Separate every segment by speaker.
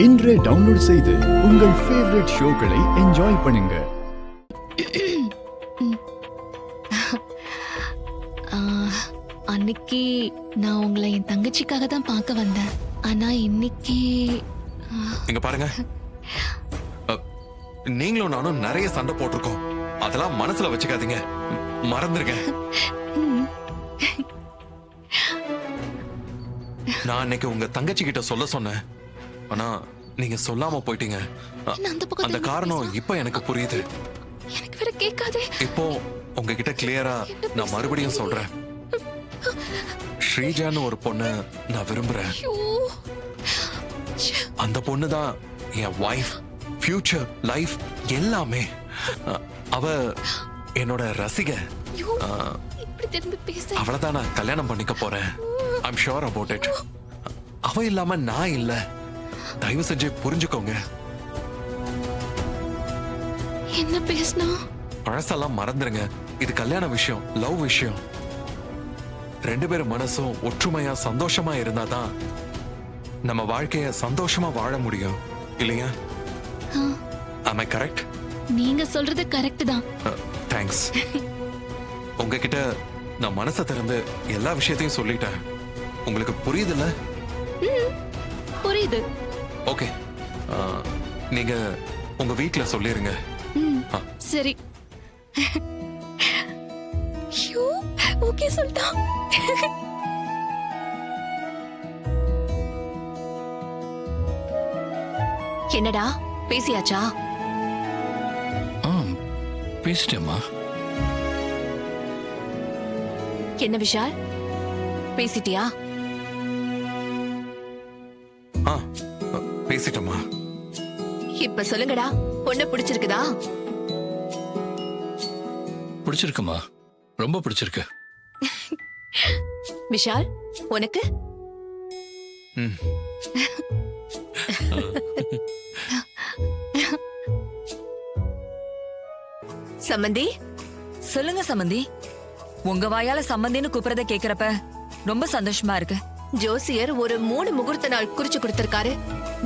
Speaker 1: இன்றே டவுன்லோட் செய்து உங்கள் ஃபேவரட் ஷோக்களை என்ஜாய் பண்ணுங்க.
Speaker 2: அன்னைக்கு நான் உங்களை என் தங்கச்சிக்காக தான் பார்க்க வந்தேன். ஆனா இன்னைக்கு
Speaker 3: இங்க பாருங்க, நீங்களும் நானும் நிறைய சண்டை போட்டிருக்கோம். அதெல்லாம் மனசுல வச்சுக்காதீங்க, மறந்துருங்க. நான் அன்னைக்கு உங்க தங்கச்சி கிட்ட சொல்ல சொன்னேன், ஆனா நீங்க சொல்லாம போயிட்டீங்க. அந்த காரணம் இப்ப எனக்கு புரியுது.
Speaker 2: எனக்கு வேற கேட்காதே.
Speaker 3: இப்போ உங்ககிட்ட கிளியரா நான் மறுபடியும் சொல்றேன். ஸ்ரீஜான்னு ஒரு பொண்ணு நான் விரும்புறேன். அந்த பொண்ணு தான் என் வைஃப், ஃபியூச்சர், லைஃப் எல்லாமே. அவ என்னோட ரசிக. அவளதான் நான் கல்யாணம் பண்ணிக்க போறேன். I'm sure about it. அவ இல்லாம நான் இல்ல. தயவு செஞ்சு புரிஞ்சுக்கோங்க.
Speaker 2: என்ன பேசினா?
Speaker 3: பழசெல்லாம் மறந்துருங்க. இது கல்யாண விஷயம், லவ் விஷயம். ரெண்டு பேரும் மனசும் ஒற்றுமையா சந்தோஷமா இருந்தாதான் நம்ம வாழ்க்கைய சந்தோஷமா வாழ முடியும், இல்லையா? Am I correct?
Speaker 2: நீங்க சொல்றது கரெக்ட் தான்.
Speaker 3: தேங்க்ஸ். உங்ககிட்ட நான் மனசை திறந்து எல்லா விஷயத்தையும் சொல்லிட்டேன். உங்களுக்கு புரியுதுல்ல?
Speaker 2: புரியுது.
Speaker 3: ஓகே, நீங்க உங்க வீட்ல சொல்லிருங்க.
Speaker 2: சரி. ஓகே சொல்லிட்டா. என்னடா பேசியாச்சா?
Speaker 4: பேசிட்டேம்மா.
Speaker 2: என்ன விஷால், பேசிட்டியா?
Speaker 3: பேசிட்டோமா?
Speaker 2: இப்ப சொல்லுங்கடா, பொண்ணு பிடிச்சிருக்குதா?
Speaker 4: பிடிச்சிருக்குமா, ரொம்ப பிடிச்சிருக்கு.
Speaker 2: விஷால், உனக்கு? சம்மந்தி.
Speaker 5: சொல்லுங்க சம்மந்தி. உங்க வாயால சம்மந்தின்னு கூப்பிடுறத கேக்குறப்ப ரொம்ப சந்தோஷமா இருக்கு.
Speaker 2: ஜோசியர் ஒரு 3 முகூர்த்த நாள் குறிச்சு கொடுத்திருக்காரு.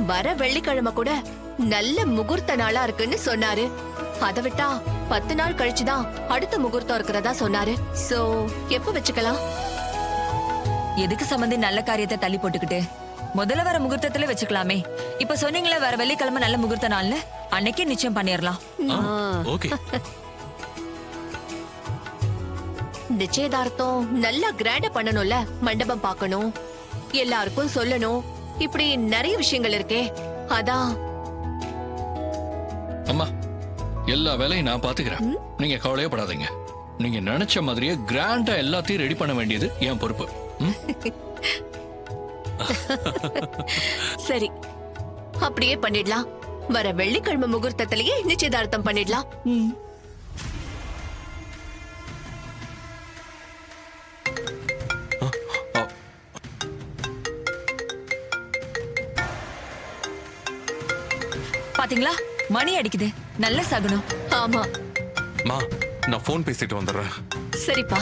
Speaker 2: வர வெள்ளிக்கிழமை கூட நல்ல முகூர்த்த நாளா இருக்குன்னு சொன்னாரு. அதை விட்டா 10 நாள் கழிச்சுதான் அடுத்த முகூர்த்தம் இருக்கிறதா சொன்னாரு. சோ எப்ப வச்சுக்கலாம்?
Speaker 5: எதுக்கு சம்மந்தி நல்ல காரியத்தை தள்ளி போட்டுக்கிட்டு முதல்ல வர முகூர்த்தத்துல வச்சுக்கலாமே. இப்ப சொன்னீங்களே வர வெள்ளிக்கிழமை நல்ல முகூர்த்த நாள்னு, அன்னைக்கே நிச்சயம் பண்ணிடலாம்.
Speaker 4: ஓகே.
Speaker 2: நிச்சயதார்த்தம் நல்லா கிராண்டா பண்ணணும்ல. மண்டபம் பார்க்கணும், எல்லாருக்கும் சொல்லணும், இப்படி நிறைய விஷயங்கள் இருக்கே. அதான்.
Speaker 4: அம்மா, எல்லா வேலையும் நான் பாத்துக்கிறேன், நீங்க கவலையே படாதீங்க. நீங்க நினைச்ச மாதிரியே கிராண்டா எல்லாத்தையும் ரெடி பண்ண வேண்டியது என் பொறுப்பு.
Speaker 2: சரி, அப்படியே பண்ணிடலாம். வர வெள்ளிக்கிழமை முகூர்த்தத்திலேயே நிச்சயதார்த்தம் பண்ணிடலாம்.
Speaker 5: பாத்தீங்களா, மணி அடிக்குது. நல்ல சகுனம்.
Speaker 2: ஆமா.
Speaker 3: நான் போன் பேசிட்டு வந்துடுறேன்.
Speaker 2: சரிப்பா.